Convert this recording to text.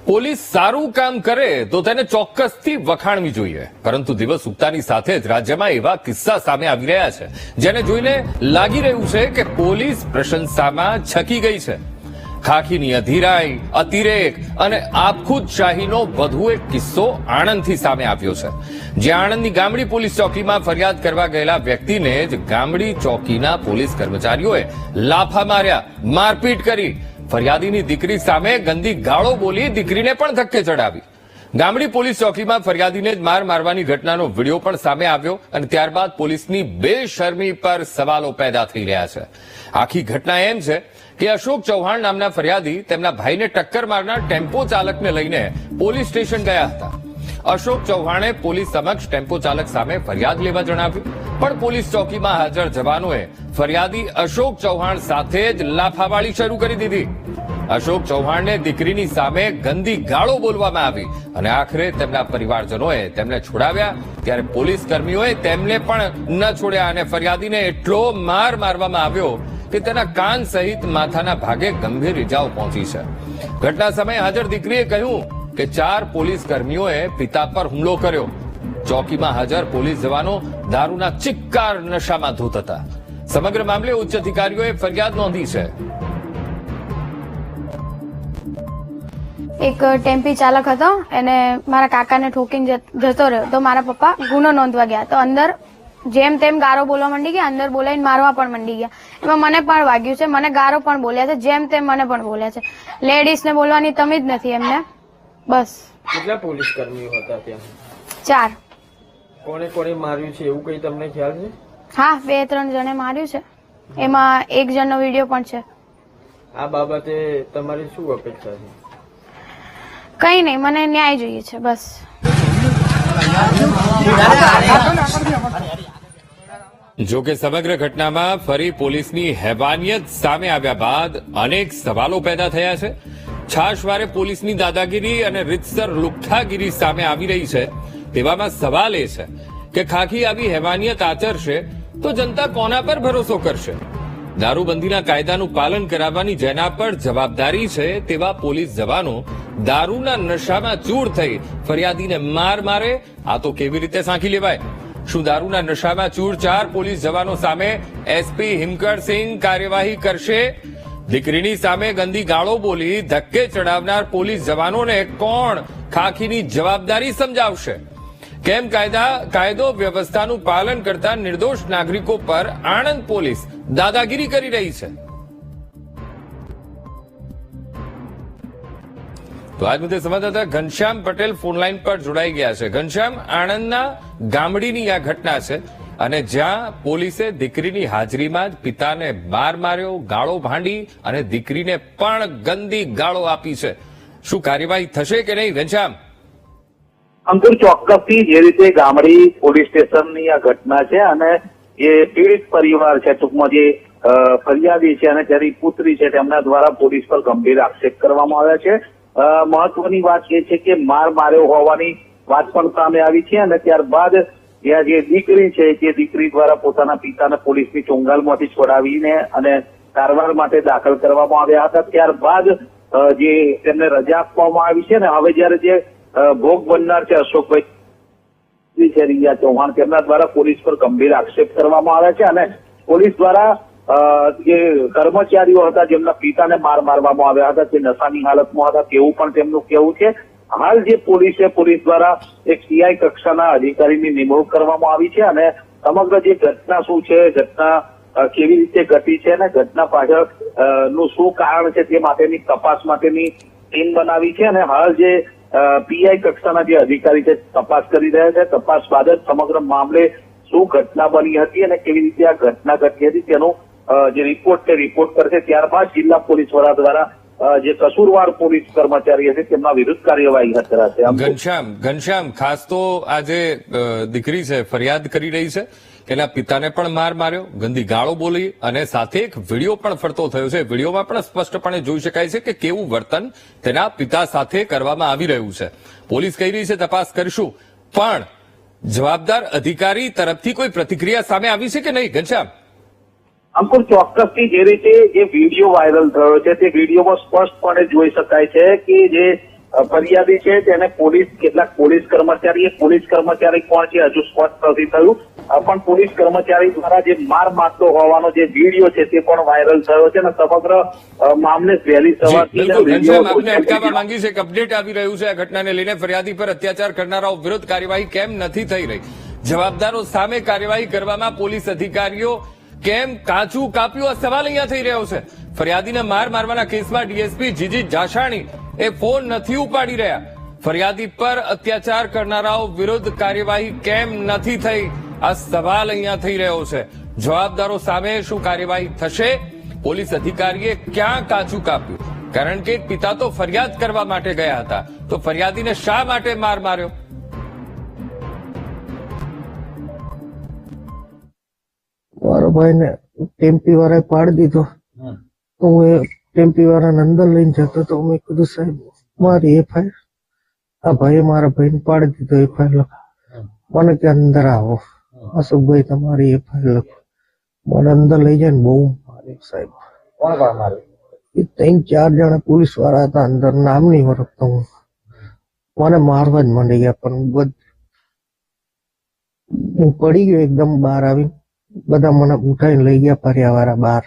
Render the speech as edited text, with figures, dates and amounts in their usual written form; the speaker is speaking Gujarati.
પોલીસ સારું કામ કરે તો તેને ચોક્કસથી વખાણવી જોઈએ, પરંતુ દિવસ ઉગતાની સાથે જ રાજ્યમાં એવા કિસ્સા સામે આવી રહ્યા છે જેને જોઈને લાગી રહ્યું છે કે પોલીસ પ્રશંસામાં છકી ગઈ છે. ખાખીની અધીરાઈ, અતિરેક અને આપખુદશાહીનો વધુ એક કિસ્સો આણંદથી સામે આવ્યો છે, જ્યાં આણંદની ગામડી પોલીસ ચોકીમાં ફરિયાદ કરવા ગયેલા વ્યક્તિને જ ગામડી ચોકીના પોલીસ કર્મચારીઓએ લાફા માર્યા, મારપીટ કરી. ફરિયાદીની દીકરી સામે ગંદી ગાળો બોલી દીકરીને પણ ધક્કે ચડાવી. ગામડી પોલીસ ચોકીમાં ફરિયાદીને જ માર મારવાની ઘટનાનો વિડીયો પણ સામે આવ્યો અને ત્યારબાદ પોલીસની બેશરમી પર સવાલો પેદા થઈ રહ્યા છે. આખી ઘટના એમ છે કે અશોક ચૌહાણ નામના ફરિયાદી તેમના ભાઈને ટક્કર મારનાર ટેમ્પો ચાલકને લઈને પોલીસ સ્ટેશન ગયા હતા. અશોક ચૌહાણે પોલીસ સમક્ષ ટેમ્પો ચાલક સામે ફરિયાદ લેવા જણાવ્યું, પણ પોલીસ ચોકીમાં હાજર જવાનોએ ફરિયાદી અશોક ચૌહાણ સાથે જ લાફાવાળી શરૂ કરી દીધી. અશોક ચૌહાણને દીકરીની સામે ગંદી ગાળો બોલવામાં આવી અને આખરે તેમના પરિવારજનોએ તેમને છોડાવ્યા, ત્યારે પોલીસ કર્મીઓએ તેમને પણ ન છોડ્યા અને ફરિયાદીને એટલો માર મારવામાં આવ્યો કે તેના કાન સહિત માથાના ભાગે ગંભીર ઇજાઓ પહોંચી છે. ઘટના સમયે હાજર દીકરીએ કહ્યું કે 4 પોલીસ કર્મીઓએ પિતા પર હુમલો કર્યો. ચોકીમાં હાજર પોલીસ જવાનો દારૂના ચિક્કાર નશામાં ધૂત હતા. સમગ્ર મામલે ઉચ્ચ અધિકારીઓએ ફરિયાદ નોંધી છે. એક ટેમ્પી ચાલક હતો, એને મારા કાકાને ઠોકીને જતો રહ્યો તો મારા પપ્પા ગુનો નોંધવા ગયા તો અંદર જેમ તેમ ગારો બોલવા માંડી ગયા, અંદર બોલાઈને મારવા પણ માંડી ગયા. એમાં મને પણ વાગ્યું છે, મને ગારો પણ બોલ્યા છે, જેમ તેમ મને પણ બોલ્યા છે. લેડીઝને બોલવાની તમીજ નથી એમને. બસ. કેટલા પોલીસ કર્મીઓ હતા ત્યાં? 4. કોને કોને માર્યું છે એવું કઈ તમને ખ્યાલ છે? હા, 2-3 જણે માર્યું છે, એમાં એક જણનો વિડીયો પણ છે. આ બાબતે તમારી શું અપેક્ષા છે? કઈ નહીં, મને ન્યાય જોઈએ છે બસ. જો કે સમગ્ર ઘટનામાં ફરી પોલીસની હેવાનિયત સામે આવ્યા બાદ અનેક સવાલો પેદા થયા છે. છાશવારે પોલીસની દાદાગીરી અને રીતસર લુખ્ખાગીરી સામે આવી રહી છે. તેવામાં સવાલ એ છે કે ખાખી આવી હેવાનિયત આચરશે તો જનતા કોના પર ભરોસો કરશે? દારૂબંધીના કાયદાનું પાલન કરાવવાની જેના પર જવાબદારી છે તેવા પોલીસ જવાનો દારૂના નશામાં ચૂર થઈ ફરિયાદીને માર મારે, આ તો કેવી રીતે સાંખી લેવાય? શું દારૂના નશામાં ચૂર 4 પોલીસ જવાનો સામે એસપી હિમકરસિંહ કાર્યવાહી કરશે? દીકરીની સામે ગંદી ગાળો બોલી ધક્કે ચડાવનાર પોલીસ જવાનોને કોણ ખાખીની જવાબદારી સમજાવશે? કેમ કાયદો વ્યવસ્થાનું પાલન કરતા નિર્દોષ નાગરિકો પર આણંદ પોલીસ દાદાગીરી કરી રહી છે? તો આજ મુદ્દે સંવાદદાતા ઘનશ્યામ પટેલ ફોનલાઈન પર જોડાઈ ગયા છે. ઘનશ્યામ, આણંદના ગામડીની આ ઘટના છે અને જ્યાં પોલીસે દીકરીની હાજરીમાં જ પિતાને માર માર્યો, ગાળો ભાંડી અને દીકરીને પણ ગંદી ગાળો આપી છે. શું કાર્યવાહી થશે કે નહીં ઘનશ્યામ? અંકુર, ચોક્કસથી જે રીતે ગામડી પોલીસ સ્ટેશનની આ ઘટના છે અને એ પીડિત પરિવાર છે, ટૂંકમાં જે ફરિયાદી છે અને તેની પુત્રી છે તેમના દ્વારા પોલીસ પર ગંભીર આક્ષેપ કરવામાં આવ્યા છે. મહત્વની વાત એ છે કે માર માર્યો હોવાની વાત પણ સામે આવી છે અને ત્યારબાદ ત્યાં જે દીકરી છે તે દીકરી દ્વારા પોતાના પિતાને પોલીસની ચોંગાલમાંથી છોડાવીને અને સારવાર માટે દાખલ કરવામાં આવ્યા હતા. ત્યારબાદ જે તેમને રજા આપવામાં આવી છે ને હવે જયારે જે ભોગ બનનાર છે અશોકભાઈ છે રિયા ચૌહાણ, તેમના દ્વારા પોલીસ પર ગંભીર આક્ષેપ કરવામાં આવ્યા છે અને પોલીસ દ્વારા જે કર્મચારીઓ હતા જેમના પિતાને માર મારવામાં આવ્યા હતા તે નશાની હાલતમાં હતા તેવું પણ તેમનું કહેવું છે. હાલ જે પોલીસ દ્વારા એક સીઆઈ કક્ષાના અધિકારીની નિમણૂક કરવામાં આવી છે અને સમગ્ર જે ઘટના શું છે, ઘટના કેવી રીતે ઘટી છે અને ઘટના પાછળ નું શું કારણ છે તે માટેની તપાસ માટેની ટીમ બનાવી છે અને હાલ જે પીઆઈ કક્ષાના જે અધિકારી છે તપાસ કરી રહ્યા છે. તપાસ બાદ જ સમગ્ર મામલે શું ઘટના બની હતી અને કેવી રીતે આ ઘટના ઘટી હતી તેનો જે રિપોર્ટ છે રિપોર્ટ કરશે. ત્યારબાદ જિલ્લા પોલીસ વડા દ્વારા જે કસૂરવાર પોલીસ કર્મચારી હશે તેમના વિરુદ્ધ કાર્યવાહી હાથ ધરાશે. ઘનશ્યામ, ખાસ તો આ જે દીકરી છે ફરિયાદ કરી રહી છે એના પિતાને પણ માર માર્યો, ગંદી ગાળો બોલી અને સાથે એક વિડીયો પણ ફરતો થયો છે. વિડીયોમાં પણ સ્પષ્ટપણે જોઈ શકાય છે કે કેવું વર્તન તેના પિતા સાથે કરવામાં આવી રહ્યું છે. પોલીસ કહી રહી છે તપાસ કરીશું, પણ જવાબદાર અધિકારી તરફથી કોઈ પ્રતિક્રિયા સામે આવી છે કે નહીં ઘનશ્યામ? અંકુર, ચોક્કસથી જે રીતે જે વિડીયો વાયરલ થયો છે તે વિડીયોમાં સ્પષ્ટપણે જોઈ શકાય છે કે જે ફરિયાદી છે તેને કેટલાક પોલીસ કર્મચારી કોણ છે હજુ સ્પષ્ટ નથી થયું. પણ પોલીસ કર્મચારી દ્વારા જે માર મારતો હોવાનો જે વિડીયો છે તે પણ વાયરલ થયો છે અને સમગ્ર મામલે વહેલી જી, સવારથી બિલકુલ. ઘનશ્યામ, આપને વિડીયો અટકાવવા માંગી છે કે અપડેટ આવી રહ્યું છે આ ઘટનાને લઈને. ફરિયાદી પર અત્યાચાર કરનારાઓ વિરુદ્ધ કાર્યવાહી કેમ નથી થઈ રહી? જવાબદારો સામે કાર્યવાહી કરવામાં પોલીસ અધિકારીઓ કેમ કાચું કાપ્યું? આ સવાલ અહીંયા થઈ રહ્યો છે. ફરિયાદીને માર મારવાના કેસમાં ડીએસપી જીજી જાશાણી એ ફોન નથી ઉપાડી રહ્યા. ફરિયાદી પર અત્યાચાર કરનારાઓ વિરુદ્ધ કાર્યવાહી કેમ નથી થઈ? આ સવાલ અહીંયા થઈ રહ્યો છે. જવાબદારો સામે શું કાર્યવાહી થશે? પોલીસ અધિકારીએ ક્યાં કાચું કાપ્યું? કારણ કે પિતા તો ફરિયાદ કરવા માટે ગયા હતા, તો ફરિયાદીને શા માટે માર માર્યો? મારા ભાઈને ટેમ્પી વાળાએ પાડી દીધો તો હું એ ટેમ્પી વાળાને અંદર લઈને જતો તો મેં કીધું સાહેબ મારી એફઆઈઆર, આ ભાઈએ મારા ભાઈને પાડી દીધો એફઆઈઆર લખો. મને કે અંદર આવો અશોકભાઈ તમારી એફઆઈઆર લખો. મને અંદર લઈ જાય ને બહુ માર્યો સાહેબ. કોણ કોણ માર્યું? એ 3-4 જણા પોલીસ વાળા હતા અંદર, નામ નહીં ઓળખતો હું. મને મારવા જ માંડી ગયા પણ હું પડી ગયો એકદમ બહાર આવીને. બધા મને ઉઠાઈને લઈ ગયા ફર્યા વાળા બહાર.